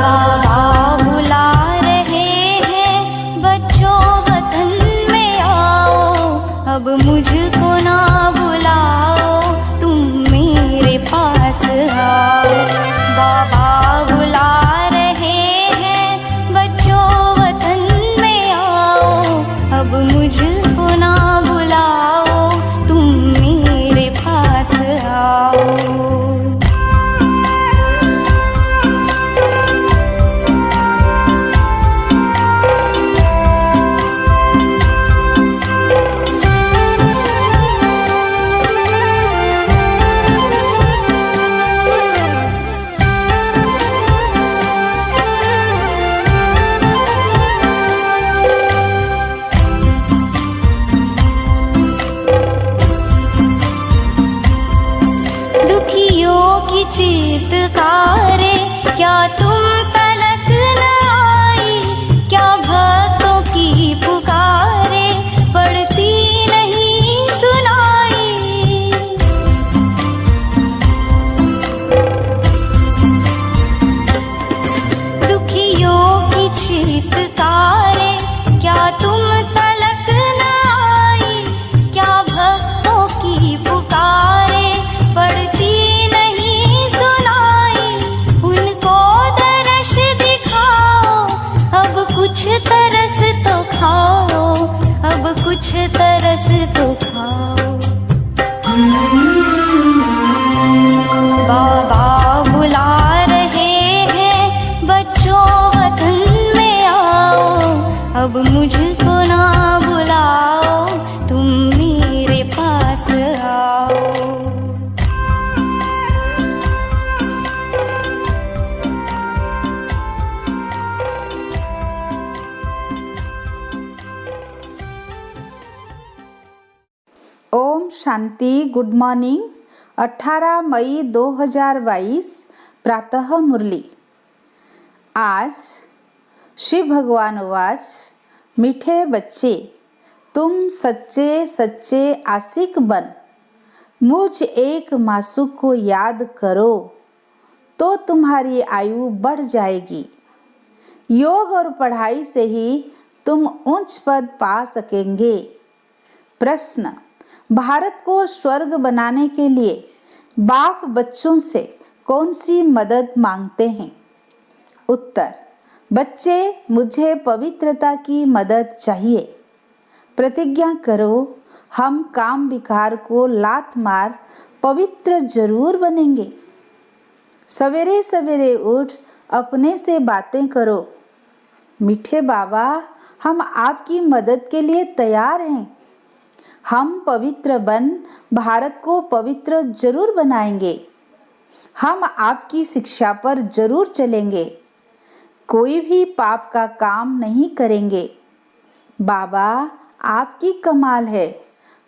बाबा बुला रहे हैं बच्चों वतन में आओ, अब मुझको ना बुलाओ तुम मेरे पास आओ। बाबा बुला रहे हैं बच्चों वतन में आओ, अब मुझको ना बुलाओ तुम मेरे पास आओ। चीत्कारे क्या तुम तलक न आई, क्या भक्तों की पुकारे पड़ती नहीं सुनाई। दुखियों की चीत्कारे क्या तुम तलक न आई, क्या भक्तों की पुकारे पड़ती कुछ तरस तो खाओ, अब कुछ तरस तो खाओ। बाबा बुला रहे हैं बच्चों वतन में आओ, अब मुझको ना बुलाओ तुम मेरे पास आओ। ओम शांति। Good morning. 18 मई 2022 प्रातः मुरली। आज शिव भगवान उवाच, मीठे बच्चे तुम सच्चे सच्चे आशिक बन, मुझ एक मासूक को याद करो तो तुम्हारी आयु बढ़ जाएगी। योग और पढ़ाई से ही तुम उच्च पद पा सकेंगे। प्रश्न, भारत को स्वर्ग बनाने के लिए बाप बच्चों से कौन सी मदद मांगते हैं? उत्तर, बच्चे मुझे पवित्रता की मदद चाहिए। प्रतिज्ञा करो, हम काम विकार को लात मार पवित्र जरूर बनेंगे। सवेरे सवेरे उठ अपने से बातें करो, मीठे बाबा हम आपकी मदद के लिए तैयार हैं। हम पवित्र बन भारत को पवित्र जरूर बनाएंगे। हम आपकी शिक्षा पर जरूर चलेंगे, कोई भी पाप का काम नहीं करेंगे। बाबा आपकी कमाल है,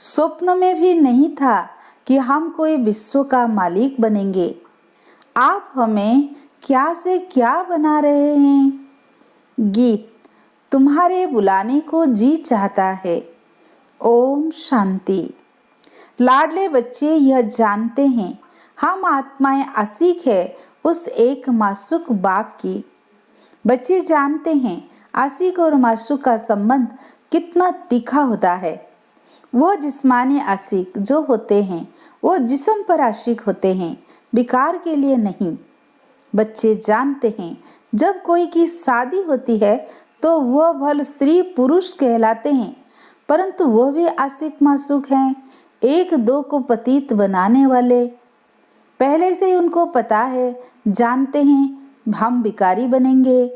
स्वप्न में भी नहीं था कि हम कोई विश्व का मालिक बनेंगे। आप हमें क्या से क्या बना रहे हैं। गीत, तुम्हारे बुलाने को जी चाहता है। ओम शांति। लाडले बच्चे यह जानते हैं हम आत्माएं आशिक है उस एक मासूक बाप की। बच्चे जानते हैं आशिक और मासूक का संबंध कितना तीखा होता है। वो जिस्मानी आशिक जो होते हैं वो जिस्म पर आशिक होते हैं, विकार के लिए नहीं। बच्चे जानते हैं जब कोई की शादी होती है तो वह भले स्त्री पुरुष कहलाते हैं, परंतु वो भी आशिक मासूक हैं, एक दो को पतित बनाने वाले। पहले से ही उनको पता है, जानते हैं हम विकारी बनेंगे।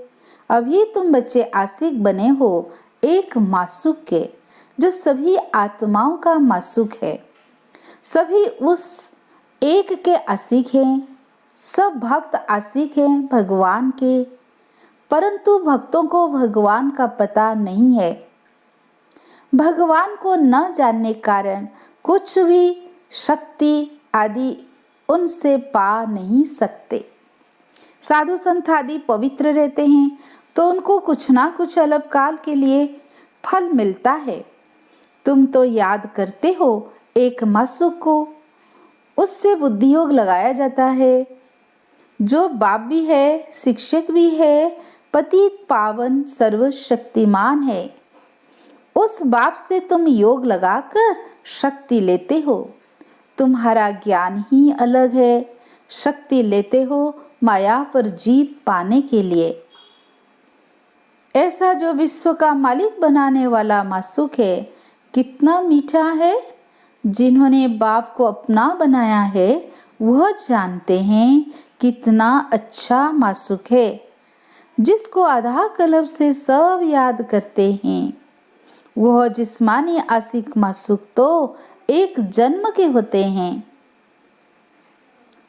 अभी तुम बच्चे आशिक बने हो एक मासूक के, जो सभी आत्माओं का मासूक है। सभी उस एक के आशिक हैं। सब भक्त आशिक हैं भगवान के, परंतु भक्तों को भगवान का पता नहीं है। भगवान को न जानने कारण कुछ भी शक्ति आदि उनसे पा नहीं सकते। साधु संत आदि पवित्र रहते हैं तो उनको कुछ ना कुछ अल्पकाल के लिए फल मिलता है। तुम तो याद करते हो एक मासूक को, उससे बुद्धि योग लगाया जाता है। जो बाप भी है, शिक्षक भी है, पतित पावन सर्वशक्तिमान है। उस बाप से तुम योग लगाकर शक्ति लेते हो। तुम्हारा ज्ञान ही अलग है। शक्ति लेते हो माया पर जीत पाने के लिए। ऐसा जो विश्व का मालिक बनाने वाला मासूक है, कितना मीठा है। जिन्होंने बाप को अपना बनाया है वह जानते हैं कितना अच्छा मासूक है। जिसको आधा कल्प से सब याद करते हैं, वह जिस्मानी आशिक मासूक तो एक जन्म के होते हैं।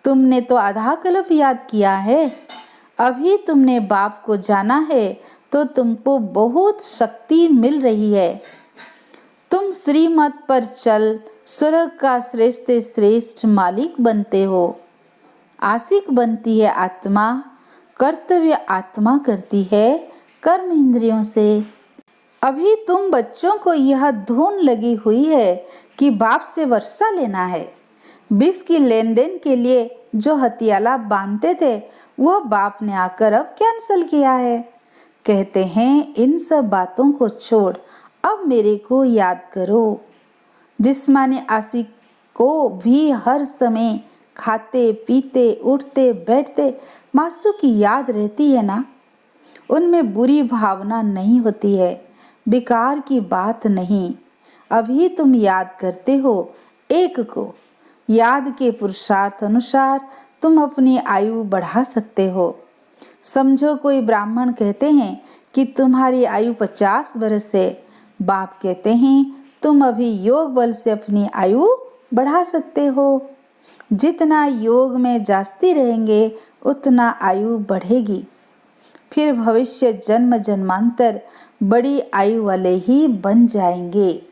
तुमने तो आधा कल्प याद किया है। अभी तुमने बाप को जाना है तो तुमको बहुत शक्ति मिल रही है। तुम श्रीमत पर चल स्वर्ग का श्रेष्ठ श्रेष्ठ मालिक बनते हो। आशिक बनती है आत्मा, कर्तव्य आत्मा करती है कर्म इंद्रियों से। अभी तुम बच्चों को यह धुन लगी हुई है कि बाप से वर्षा लेना है। 20 की लेन देन के लिए जो हथियाला बांधते थे वह बाप ने आकर अब कैंसिल किया है। कहते हैं इन सब बातों को छोड़ अब मेरे को याद करो। जिस्मानी आशिक को भी हर समय खाते पीते उठते बैठते मासूक की याद रहती है ना। उनमें बुरी भावना नहीं होती है, बेकार की बात नहीं। अभी तुम याद करते हो एक को। याद के पुरुषार्थ अनुसार तुम अपनी आयु बढ़ा सकते हो। समझो कोई ब्राह्मण कहते हैं कि तुम्हारी आयु 50 वर्ष है। बाप कहते हैं तुम अभी योग बल से अपनी आयु बढ़ा सकते हो। जितना योग में जास्ती रहेंगे उतना आयु बढ़ेगी। फिर भविष्य जन्म जन्मांतर बड़ी आयु वाले ही बन जाएंगे।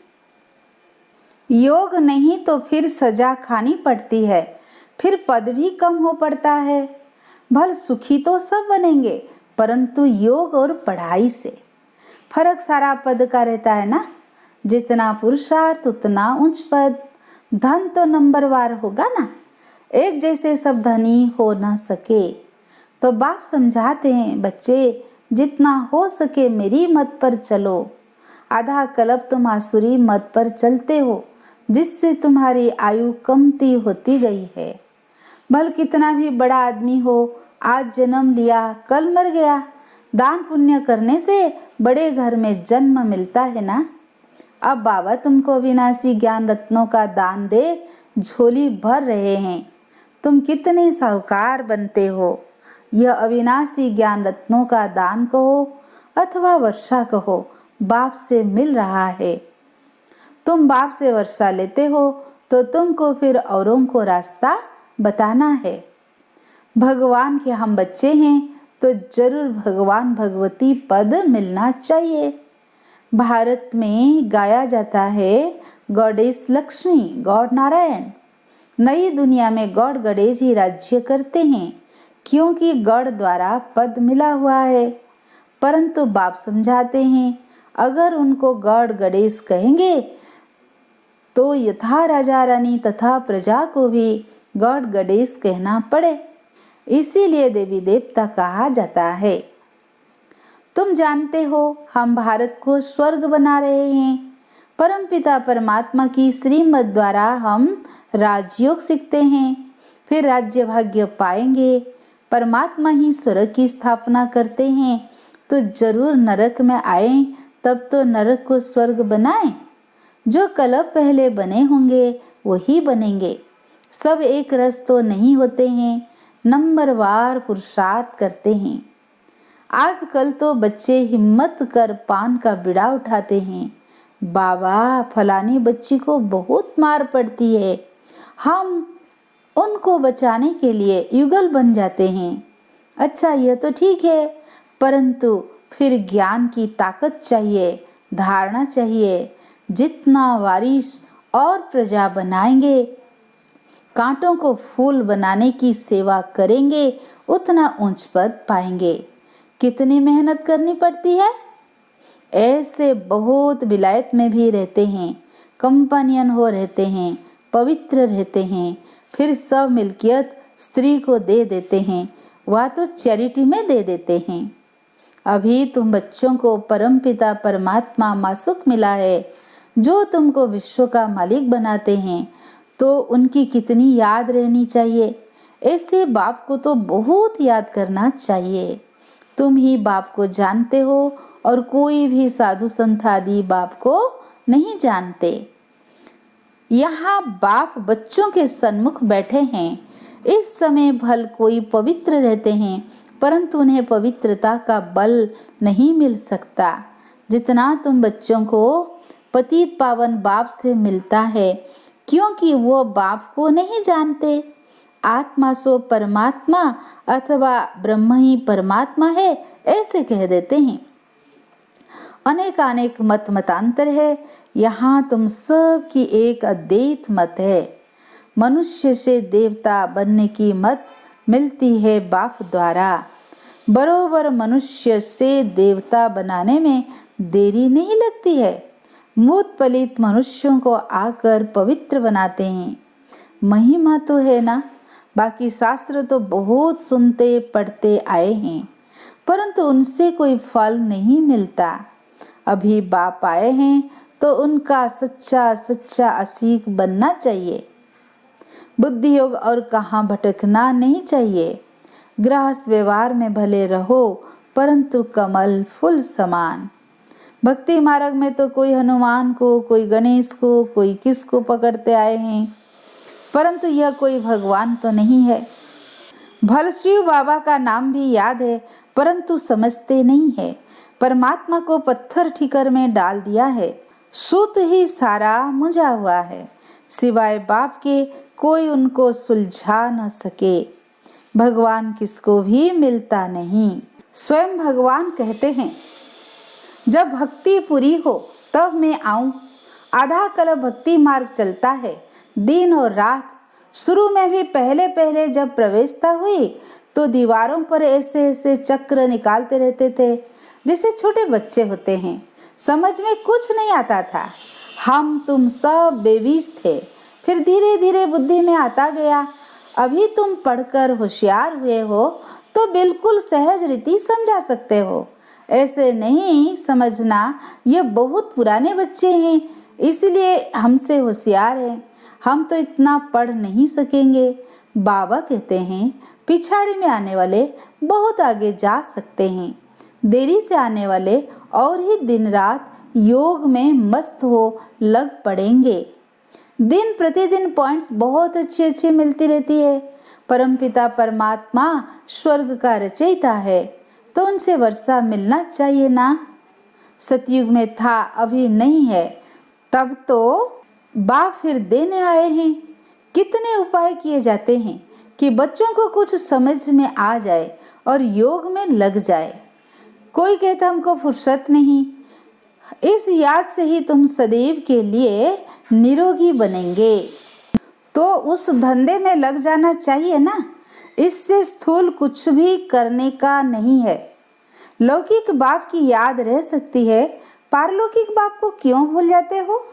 योग नहीं तो फिर सजा खानी पड़ती है, फिर पद भी कम हो पड़ता है। भल सुखी तो सब बनेंगे, परंतु योग और पढ़ाई से फर्क सारा पद का रहता है ना। जितना पुरुषार्थ उतना उच्च पद। धन तो नंबरवार होगा ना, एक जैसे सब धनी हो ना सके। तो बाप समझाते हैं बच्चे जितना हो सके मेरी मत पर चलो। आधा कल्प तुम आसुरी मत पर चलते हो, जिससे तुम्हारी आयु कमती होती गई है। भल कितना भी बड़ा आदमी हो, आज जन्म लिया कल मर गया। दान पुण्य करने से बड़े घर में जन्म मिलता है ना। अब बाबा तुमको अविनाशी ज्ञान रत्नों का दान दे झोली भर रहे हैं। तुम कितने साहूकार बनते हो। यह अविनाशी ज्ञान रत्नों का दान कहो अथवा वर्षा कहो, बाप से मिल रहा है। तुम बाप से वर्षा लेते हो तो तुमको फिर औरों को रास्ता बताना है। भगवान के हम बच्चे हैं तो जरूर भगवान भगवती पद मिलना चाहिए। भारत में गाया जाता है गॉडेस लक्ष्मी, गॉड नारायण। नई दुनिया में गॉड गणेश ही राज्य करते हैं, क्योंकि गॉड द्वारा पद मिला हुआ है। परंतु बाप समझाते हैं अगर उनको गॉड गणेश कहेंगे तो यथा राजा रानी तथा प्रजा को भी गॉड गणेश कहना पड़े। इसीलिए देवी देवता कहा जाता है। तुम जानते हो हम भारत को स्वर्ग बना रहे हैं। परमपिता परमात्मा की श्रीमत द्वारा हम राजयोग सीखते हैं, फिर राज्य भाग्य पाएंगे। परमात्मा ही स्वर्ग की स्थापना करते हैं तो जरूर नरक में आए, तब तो नरक को स्वर्ग बनाएं। जो कल्प पहले बने होंगे वही बनेंगे। सब एक रस तो नहीं होते हैं, नंबरवार पुरुषार्थ करते हैं। आजकल तो बच्चे हिम्मत कर पान का बीड़ा उठाते हैं। बाबा फलानी बच्ची को बहुत मार पड़ती है, हम उनको बचाने के लिए युगल बन जाते हैं। अच्छा यह तो ठीक है, परंतु फिर ज्ञान की ताकत चाहिए, धारणा चाहिए। जितना वारिस और प्रजा बनाएंगे, कांटों को फूल बनाने की सेवा करेंगे, उतना ऊंच पद पाएंगे। कितनी मेहनत करनी पड़ती है। ऐसे बहुत विलायत में भी रहते हैं, कंपनियन हो रहते हैं, पवित्र रहते हैं, फिर सब मिल्कियत स्त्री को दे देते हैं। वह तो चैरिटी में दे देते हैं। अभी तुम बच्चों को परमपिता परमात्मा मासूक मिला है जो तुमको विश्व का मालिक बनाते हैं, तो उनकी कितनी याद रहनी चाहिए। ऐसे बाप को तो बहुत याद करना चाहिए। तुम ही बाप को जानते हो और कोई भी साधु संत आदि बाप को नहीं जानते। यहाँ बाप बच्चों के सन्मुख बैठे हैं। इस समय भल कोई पवित्र रहते हैं, परंतु उन्हें पवित्रता का बल नहीं मिल सकता जितना तुम बच्चों को पतित पावन बाप से मिलता है, क्योंकि वो बाप को नहीं जानते। आत्मा सो परमात्मा अथवा ब्रह्म ही परमात्मा है ऐसे कह देते हैं। अनेक मतांतर है, यहाँ तुम सब की एक अद्वैत मत है। मनुष्य से देवता बनने की मत मिलती है बाप द्वारा। बरोबर मनुष्य से देवता बनाने में देरी नहीं लगती है। मूत पलित मनुष्यों को आकर पवित्र बनाते हैं। महिमा तो है ना। बाकी शास्त्र तो बहुत सुनते पढ़ते आए हैं, परंतु उनसे कोई फल नहीं मिलता। अभी बाप आए हैं तो उनका सच्चा सच्चा असीक बनना चाहिए। बुद्धि योग और कहाँ भटकना नहीं चाहिए। गृहस्थ व्यवहार में भले रहो, परंतु कमल फूल समान। भक्ति मार्ग में तो कोई हनुमान को, कोई गणेश को, कोई किसको पकड़ते आए हैं, परंतु यह कोई भगवान तो नहीं है। भल शिव बाबा का नाम भी याद है, परंतु समझते नहीं है। परमात्मा को पत्थर ठिकर में डाल दिया है। सूत ही सारा मुंझा हुआ है, सिवाय बाप के कोई उनको सुलझा न सके। भगवान किसको भी मिलता नहीं। स्वयं भगवान कहते हैं, जब भक्ति पूरी हो तब मैं आऊं। आधा कल भक्ति मार्ग चलता है, दिन और रात। शुरू में भी पहले जब प्रवेशता हुई तो दीवारों पर ऐसे ऐसे चक्र निकालते रहते थे जैसे छोटे बच्चे होते हैं। समझ में कुछ नहीं आता था। हम तुम सब बेबीज थे। फिर धीरे धीरे बुद्धि में आता गया। अभी तुम पढ़कर होशियार हुए हो तो बिल्कुल सहज रीति समझा सकते हो। ऐसे नहीं समझना ये बहुत पुराने बच्चे हैं, इसलिए हमसे होशियार हैं, हम तो इतना पढ़ नहीं सकेंगे। बाबा कहते हैं, पिछाड़ी में आने वाले बहुत आगे जा सकते हैं। देरी से आने वाले और ही दिन रात योग में मस्त हो लग पड़ेंगे। दिन प्रतिदिन पॉइंट्स बहुत अच्छी मिलती रहती है। परमपिता परमात्मा स्वर्ग का रचयिता है, तो उनसे वर्षा मिलना चाहिए ना। सतयुग में था, अभी नहीं है, तब तो बाप फिर देने आए हैं। कितने उपाय किए जाते हैं कि बच्चों को कुछ समझ में आ जाए और योग में लग जाए। कोई कहता हमको फुर्सत नहीं। इस याद से ही तुम सदैव के लिए निरोगी बनेंगे, तो उस धंधे में लग जाना चाहिए ना। इससे स्थूल कुछ भी करने का नहीं है। लौकिक बाप की याद रह सकती है, पारलौकिक बाप को क्यों भूल जाते हो।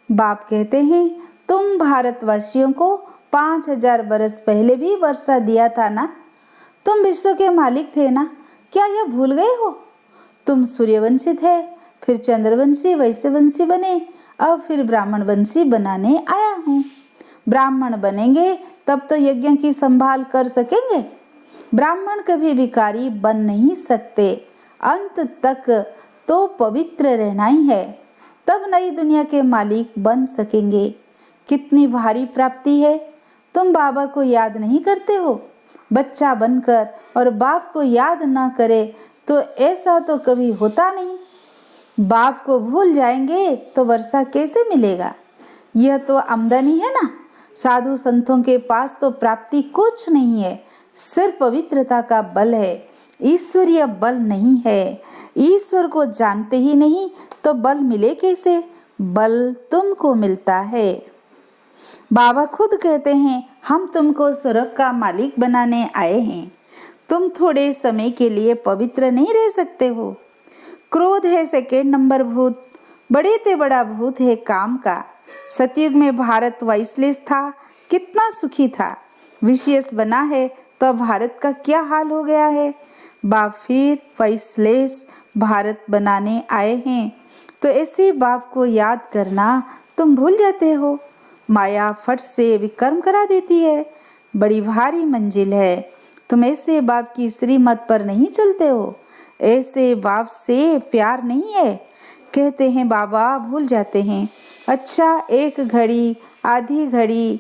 बाप कहते हैं, तुम भारतवासियों को 5000 बरस पहले भी वर्षा दिया था ना। तुम विश्व के मालिक थे ना, क्या यह भूल गए हो। तुम सूर्यवंशी थे, फिर चंद्रवंशी, वैश्यवंशी बने, अब फिर ब्राह्मण वंशी बनाने आया हूँ। ब्राह्मण बनेंगे तब तो यज्ञ की संभाल कर सकेंगे। ब्राह्मण कभी भिखारी बन नहीं सकते। अंत तक तो पवित्र रहना ही है, तब नई दुनिया के मालिक बन सकेंगे। कितनी भारी प्राप्ति है। तुम बाबा को याद नहीं करते हो। बच्चा बनकर और बाप को याद ना करे तो ऐसा तो कभी होता नहीं। बाप को भूल जाएंगे तो वर्षा कैसे मिलेगा। यह तो आमदनी है ना। साधु संतों के पास तो प्राप्ति कुछ नहीं है, सिर्फ पवित्रता का बल है, ईश्वरीय बल नहीं है। ईश्वर को जानते ही नहीं तो बल मिले कैसे। बल तुमको मिलता है। बाबा खुद कहते हैं, हम तुमको स्वर्ग का मालिक बनाने आए हैं। तुम थोड़े समय के लिए पवित्र नहीं रह सकते हो। क्रोध है सेकेंड नंबर भूत, बड़े ते बड़ा भूत है काम का। सतयुग में भारत वाइसलेस था, कितना सुखी था। विशेष बना है तो अब भारत का क्या हाल हो गया है। बाप फिर वॉइसलेस भारत बनाने आए हैं, तो ऐसे बाप को याद करना तुम भूल जाते हो। माया फट से विक्रम करा देती है, बड़ी भारी मंजिल है। तुम ऐसे बाप की श्रीमत पर नहीं चलते हो, ऐसे बाप से प्यार नहीं है। कहते हैं बाबा, भूल जाते हैं। अच्छा, एक घड़ी आधी घड़ी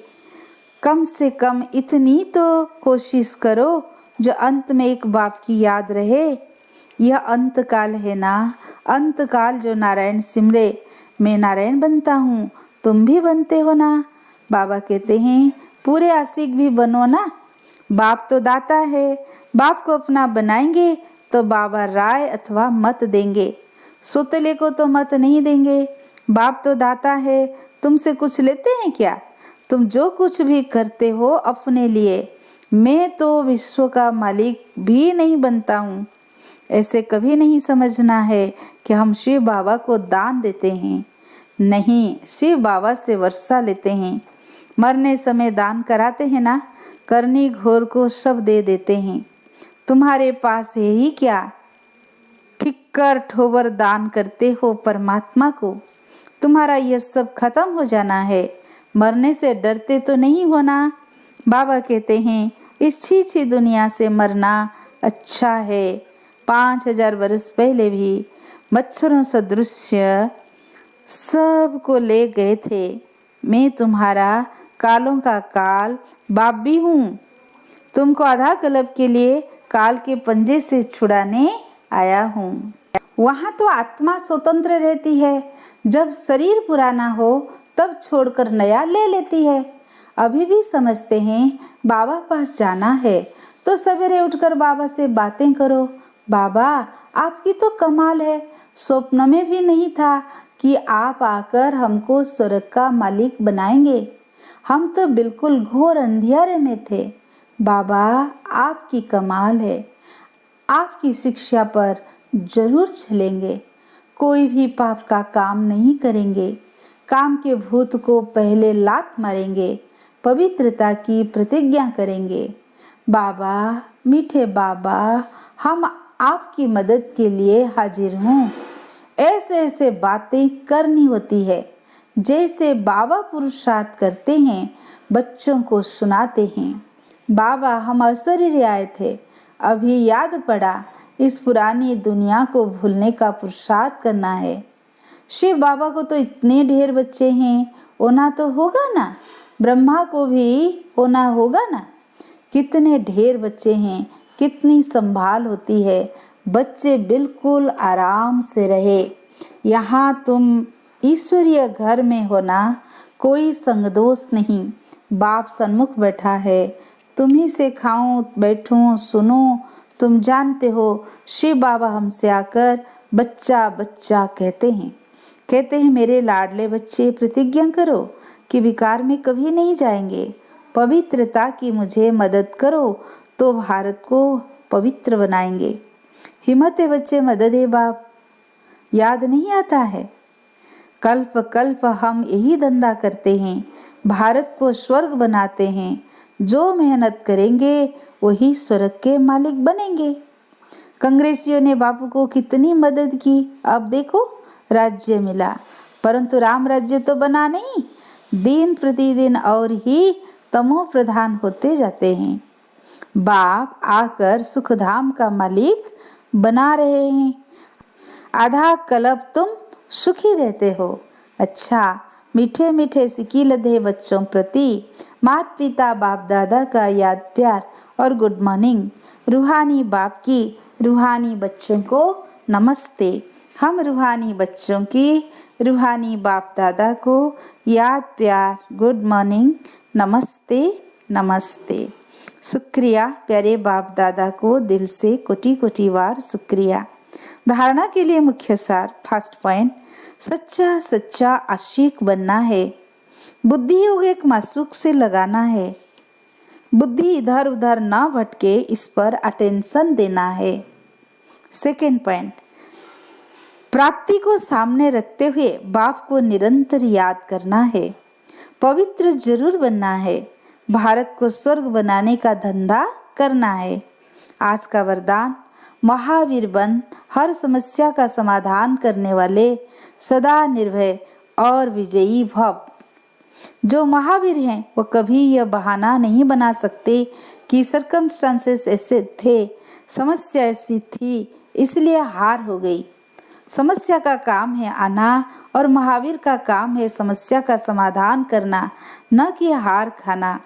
कम से कम इतनी तो कोशिश करो जो अंत में एक बाप की याद रहे। यह अंत काल है ना, अंत काल जो नारायण सिमरे। मैं नारायण बनता हूँ, तुम भी बनते हो ना। बाबा कहते हैं पूरे आशिक भी बनो ना। बाप तो दाता है, बाप को अपना बनाएंगे तो बाबा राय अथवा मत देंगे, सोतले को तो मत नहीं देंगे। बाप तो दाता है, तुमसे कुछ लेते हैं क्या। तुम जो कुछ भी करते हो अपने लिए, मैं तो विश्व का मालिक भी नहीं बनता हूँ। ऐसे कभी नहीं समझना है कि हम शिव बाबा को दान देते हैं। नहीं, शिव बाबा से वर्षा लेते हैं। मरने समय दान कराते हैं ना, करनी घोर को सब दे देते हैं। तुम्हारे पास है ही क्या, ठिक्कर ठोबर दान करते हो परमात्मा को। तुम्हारा यह सब खत्म हो जाना है, मरने से डरते तो नहीं होना। बाबा कहते हैं इस छी दुनिया से मरना अच्छा है। 5000 वर्ष पहले भी मच्छरों सदृश्य सबको ले गए थे। मैं तुम्हारा कालों का काल बाप भी हूँ। तुमको आधा कल्प के लिए काल के पंजे से छुड़ाने आया हूँ। वहाँ तो आत्मा स्वतंत्र रहती है, जब शरीर पुराना हो तब छोड़कर नया ले लेती है। अभी भी समझते हैं बाबा पास जाना है तो सवेरे उठकर बाबा से बातें करो। बाबा, आपकी तो कमाल है, स्वप्न में भी नहीं था कि आप आकर हमको स्वर्ग का मालिक बनाएंगे। हम तो बिल्कुल घोर अंधियारे में थे। बाबा, आपकी कमाल है, आपकी शिक्षा पर जरूर चलेंगे। कोई भी पाप का काम नहीं करेंगे, काम के भूत को पहले लात मारेंगे, पवित्रता की प्रतिज्ञा करेंगे। बाबा, मीठे बाबा, हम आपकी मदद के लिए हाजिर हूँ। ऐसे ऐसे बातें करनी होती है जैसे बाबा पुरुषार्थ करते हैं, बच्चों को सुनाते हैं। बाबा, हम अशरीरी आए थे, अभी याद पड़ा, इस पुरानी दुनिया को भूलने का पुरुषार्थ करना है। शिव बाबा को तो इतने ढेर बच्चे हैं, होना तो होगा ना। ब्रह्मा को भी होना होगा ना। कितने ढेर बच्चे हैं, कितनी संभाल होती है। बच्चे बिल्कुल आराम से रहे। यहाँ तुम ईश्वरीय घर में होना, कोई संगदोष नहीं। बाप सन्मुख बैठा है, तुम्ही से खाऊं बैठूं सुनूं। तुम जानते हो शिव बाबा हमसे आकर बच्चा बच्चा कहते हैं मेरे लाडले बच्चे, प्रतिज्ञा करो कि विकार में कभी नहीं जाएंगे। पवित्रता की मुझे मदद करो तो भारत को पवित्र बनाएंगे। हिम्मत है बच्चे, मदद है बाप। याद नहीं आता है, कल्प कल्प हम यही धंधा करते हैं, भारत को स्वर्ग बनाते हैं। जो मेहनत करेंगे वही स्वर्ग के मालिक बनेंगे। कांग्रेसियों ने बापू को कितनी मदद की, अब देखो राज्य मिला, परंतु राम राज्य तो बना नहीं। दिन प्रतिदिन और ही तमो प्रधान होते जाते हैं। बाप आकर सुखधाम का मालिक बना रहे हैं। आधा कल्प तुम सुखी रहते हो। अच्छा, मीठे मीठे सिक्की लदे बच्चों प्रति माता पिता बाप दादा का याद प्यार और गुड मॉर्निंग। रूहानी बाप की रूहानी बच्चों को नमस्ते। हम रूहानी बच्चों की रूहानी बाप दादा को याद प्यार, गुड मॉर्निंग, नमस्ते नमस्ते। शुक्रिया प्यारे बाप दादा को दिल से कोटि कोटि बार शुक्रिया। धारणा के लिए मुख्य सार, फर्स्ट पॉइंट, सच्चा सच्चा आशिक बनना है। बुद्धि योग एक मासूक से लगाना है। बुद्धि इधर उधर ना भटके, इस पर अटेंशन देना है। सेकेंड पॉइंट, प्राप्ति को सामने रखते हुए बाप को निरंतर याद करना है। पवित्र जरूर बनना है। भारत को स्वर्ग बनाने का धंधा करना है। आज का वरदान, महावीर बन हर समस्या का समाधान करने वाले, सदा निर्भय और विजयी भव। जो महावीर हैं वो कभी यह बहाना नहीं बना सकते कि सर्कमस्टांसेस ऐसे थे, समस्या ऐसी थी, इसलिए हार हो गई। समस्या का काम है आना और महावीर का काम है समस्या का समाधान करना, न कि हार खाना।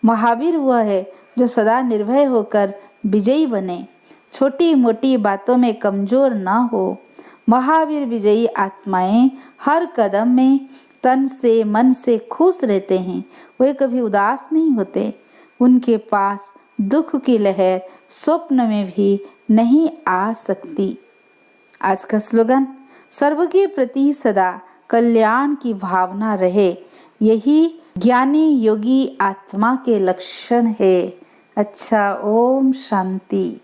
महावीर वह है जो सदा निर्भय होकर विजयी बने, छोटी मोटी बातों में कमजोर न हो। महावीर विजयी आत्माएं हर कदम में तन से मन से खुश रहते हैं, वे कभी उदास नहीं होते। उनके पास दुख की लहर स्वप्न में भी नहीं आ सकती। आज का स्लोगन, सर्व के प्रति सदा कल्याण की भावना रहे, यही ज्ञानी योगी आत्मा के लक्षण है। अच्छा, ओम शांति।